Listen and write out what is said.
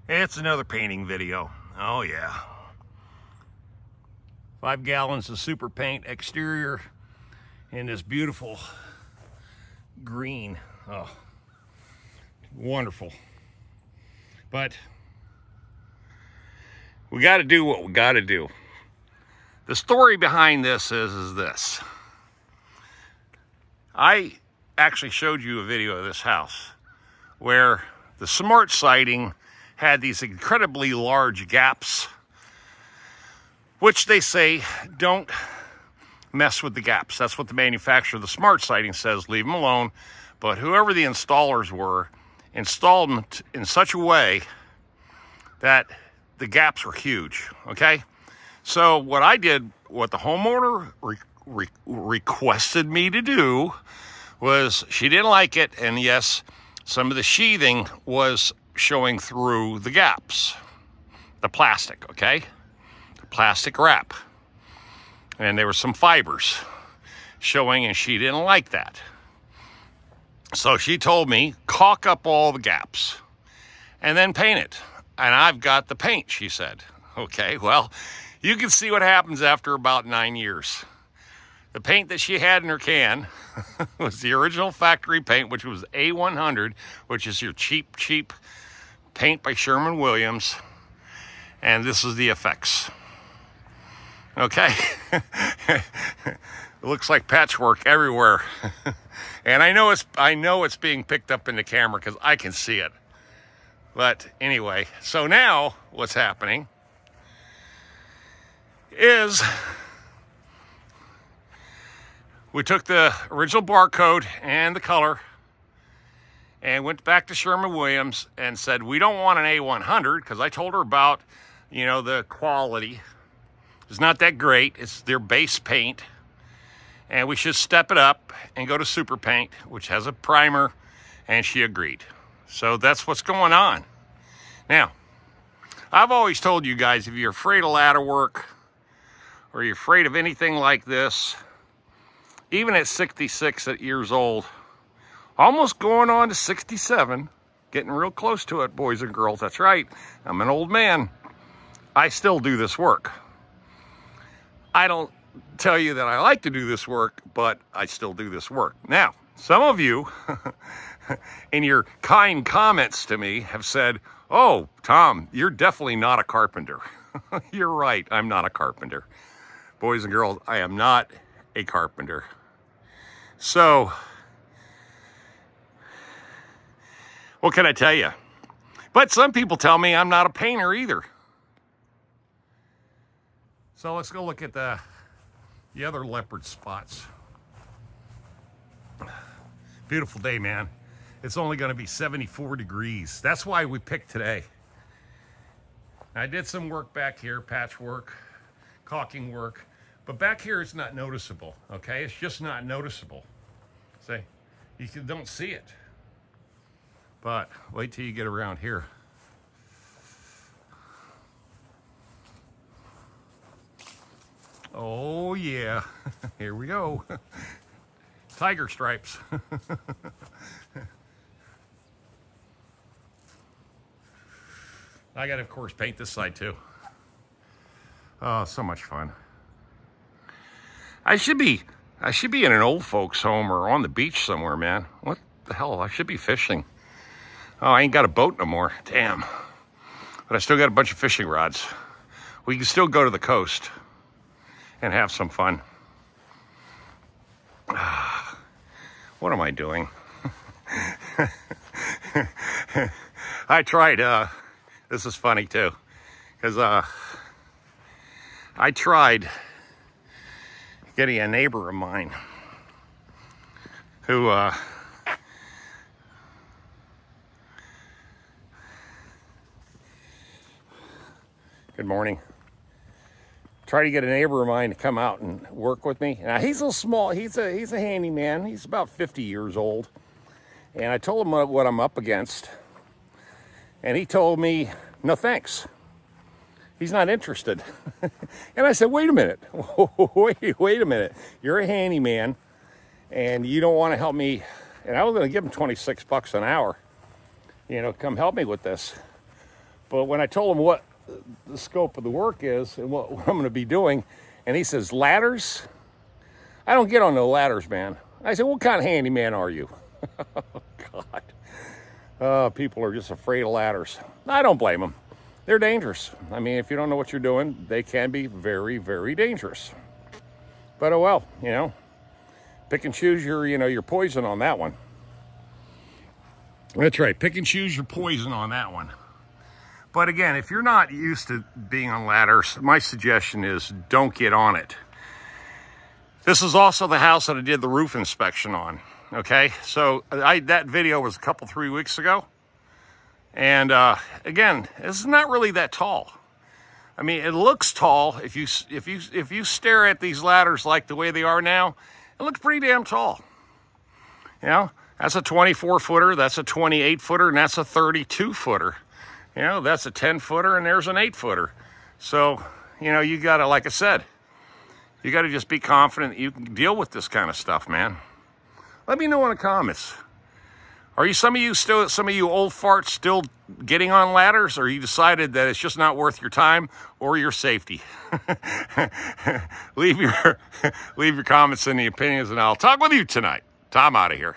It's another painting video. Oh yeah. 5 gallons of super paint exterior in this beautiful green. Oh, wonderful. But we got to do what we got to do. The story behind this is this. I actually showed you a video of this house where the smart siding had these incredibly large gaps, which they say don't mess with the gaps. That's what the manufacturer of the smart siding says, leave them alone. But whoever the installers were, installed them in such a way that the gaps were huge, okay? So what I did, what the homeowner requested me to do was, she didn't like it, and yes, some of the sheathing was showing through the gaps, the plastic, okay? The plastic wrap. And there were some fibers showing, and she didn't like that. So she told me, caulk up all the gaps and then paint it. And I've got the paint, she said. Okay, well, you can see what happens after about 9 years. The paint that she had in her can was the original factory paint, which was A100, which is your cheap paint by Sherwin-Williams. And this is the effects. Okay? It looks like patchwork everywhere. And I know it's being picked up in the camera because I can see it. But anyway, so now what's happening is we took the original barcode and the color and went back to Sherwin-Williams and said, we don't want an A100, because I told her about, you know, the quality. It's not that great. It's their base paint. And we should step it up and go to super paint, which has a primer, and she agreed. So that's what's going on. Now, I've always told you guys, if you're afraid of ladder work or you're afraid of anything like this, even at 66 years old, almost going on to 67, getting real close to it, boys and girls. That's right. I'm an old man. I still do this work. I don't tell you that I like to do this work, but I still do this work. Now, some of you in your kind comments to me have said, oh, Tom, you're definitely not a carpenter. You're right, I'm not a carpenter. Boys and girls, I am not a carpenter. So, what can I tell you? But some people tell me I'm not a painter either. So let's go look at the other leopard spots. Beautiful day, man. It's only going to be 74 degrees. That's why we picked today. I did some work back here, patchwork, caulking work, but back here it's not noticeable, okay? It's just not noticeable. See, you don't see it. But wait till you get around here. Oh yeah, here we go. Tiger stripes. I gotta, of course, paint this side too. Oh, so much fun. I should be in an old folks home or on the beach somewhere, man. What the hell? I should be fishing. Oh, I ain't got a boat no more. Damn. But I still got a bunch of fishing rods. We can still go to the coast and have some fun. What am I doing? I tried, this is funny too, because I tried getting a neighbor of mine who good morning. Try to get a neighbor of mine to come out and work with me. Now, he's a little small. He's a handyman. He's about 50 years old. And I told him what I'm up against. And he told me, no thanks. He's not interested. And I said, wait a minute. Wait a minute. You're a handyman and you don't want to help me. And I was going to give him 26 bucks an hour. You know, come help me with this. But when I told him what the scope of the work is and what I'm going to be doing, and he says, ladders? I don't get on no ladders, man. I said, what kind of handyman are you? Oh, God. People are just afraid of ladders. I don't blame them. They're dangerous. I mean, if you don't know what you're doing, they can be very, very dangerous. But oh well, you know, pick and choose your, your poison on that one. That's right. Pick and choose your poison on that one. But again, if you're not used to being on ladders, my suggestion is don't get on it. This is also the house that I did the roof inspection on. Okay, so that video was 3 weeks ago. And again, it's not really that tall. I mean, it looks tall if you stare at these ladders like the way they are now. It looks pretty damn tall. You know, that's a 24-footer, that's a 28-footer, and that's a 32-footer. You know, that's a 10-footer, and there's an 8-footer. So, you know, you gotta, like I said, you gotta just be confident that you can deal with this kind of stuff, man. Let me know in the comments. Are you some of you old farts still getting on ladders, or you decided that it's just not worth your time or your safety? leave your comments and the opinions, and I'll talk with you tonight. Tom out of here.